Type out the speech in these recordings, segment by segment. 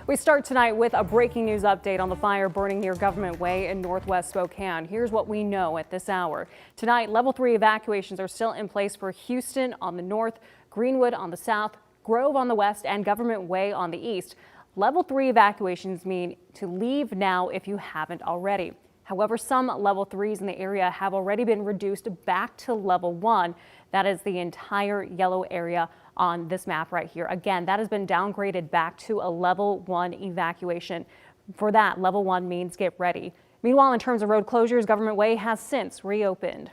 We start tonight with a breaking news update on the fire burning near Government Way in northwest Spokane. Here's what we know at this hour. Tonight, level 3 evacuations are still in place for Houston on the north, Greenwood on the south, Grove on the west, and Government Way on the east. Level 3 evacuations mean to leave now if you haven't already. However, some level 3s in the area have already been reduced back to level 1. That is the entire yellow area on this map right here. Again, that has been downgraded back to a level 1 evacuation. For that, level 1 means get ready. Meanwhile, in terms of road closures, Government Way has since reopened.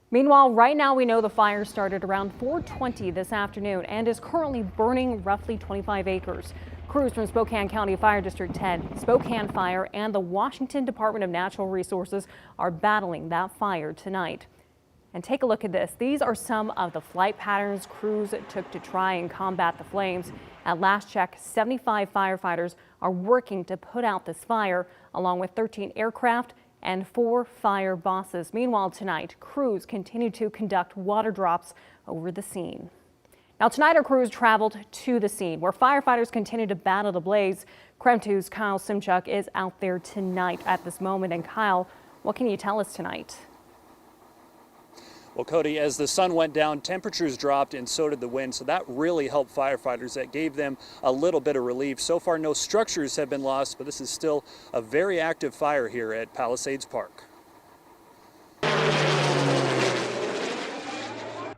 Meanwhile, right now we know the fire started around 4:20 this afternoon and is currently burning roughly 25 acres. Crews from Spokane County Fire District 10, Spokane Fire, and the Washington Department of Natural Resources are battling that fire tonight. And take a look at this. These are some of the flight patterns crews took to try and combat the flames. At last check, 75 firefighters are working to put out this fire, along with 13 aircraft and 4 fire bosses. Meanwhile, tonight, crews continue to conduct water drops over the scene. Now, tonight, our crews traveled to the scene where firefighters continue to battle the blaze. KREM 2's Kyle Simchuk is out there tonight at this moment. And Kyle, what can you tell us tonight? Well, Cody, as the sun went down, temperatures dropped and so did the wind. So that really helped firefighters. That gave them a little bit of relief. So far, no structures have been lost, but this is still a very active fire here at Palisades Park.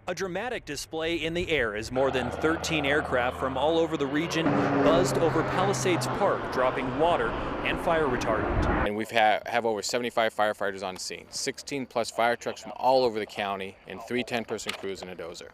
A dramatic display in the air as more than 13 aircraft from all over the region buzzed over Palisades Park, dropping water and fire retardant. And we've have over 75 firefighters on scene, 16 plus fire trucks from all over the county, and 3 10-person crews and a dozer.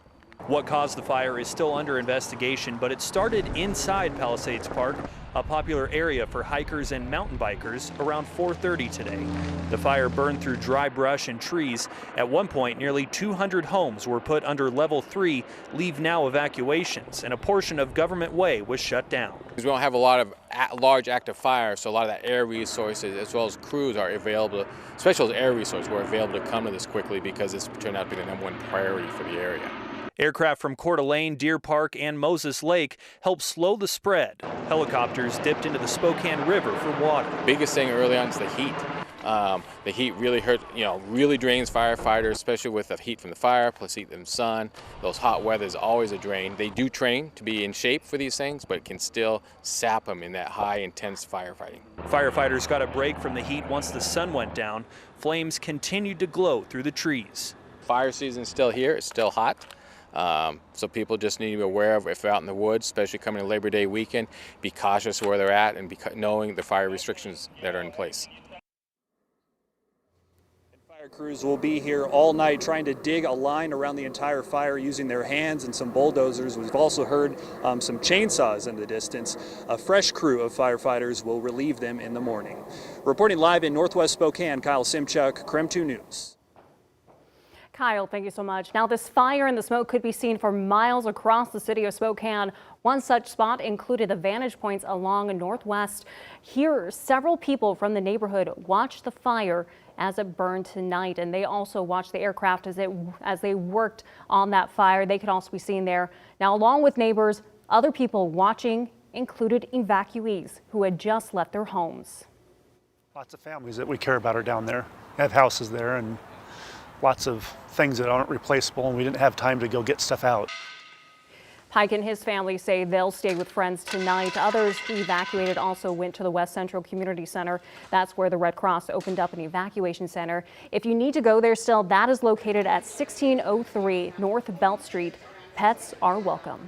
What caused the fire is still under investigation, but it started inside Palisades Park, a popular area for hikers and mountain bikers, around 4:30 today. The fire burned through dry brush and trees. At one point, nearly 200 homes were put under level 3 leave now evacuations, and a portion of Government Way was shut down. We don't have a lot of large active fires, so a lot of that air resources as well as crews are available, especially those air resources were available to come to this quickly because it's turned out to be the #1 priority for the area. Aircraft from Coeur d'Alene, Deer Park, and Moses Lake helped slow the spread. Helicopters dipped into the Spokane River for water. Biggest thing early on is the heat. The heat really hurt, really drains firefighters, especially with the heat from the fire, plus heat from the sun. Those hot weather is always a drain. They do train to be in shape for these things, but it can still sap them in that high, intense firefighting. Firefighters got a break from the heat once the sun went down. Flames continued to glow through the trees. Fire season's still here. It's still hot. So people just need to be aware of if they're out in the woods, especially coming to Labor Day weekend, be cautious where they're at and knowing the fire restrictions that are in place. Fire crews will be here all night trying to dig a line around the entire fire using their hands and some bulldozers. We've also heard some chainsaws in the distance. A fresh crew of firefighters will relieve them in the morning. Reporting live in northwest Spokane, Kyle Simchuk, KREM 2 News. Kyle, thank you so much. Now, this fire and the smoke could be seen for miles across the city of Spokane. One such spot included the vantage points along Northwest. Here, several people from the neighborhood watched the fire as it burned tonight, and they also watched the aircraft as they worked on that fire. They could also be seen there. Now, along with neighbors, other people watching included evacuees who had just left their homes. Lots of families that we care about are down there, have houses there, and lots of things that aren't replaceable, and we didn't have time to go get stuff out. Pike and his family say they'll stay with friends tonight. Others who evacuated also went to the West Central Community Center. That's where the Red Cross opened up an evacuation center. If you need to go there still, that is located at 1603 North Belt Street. Pets are welcome.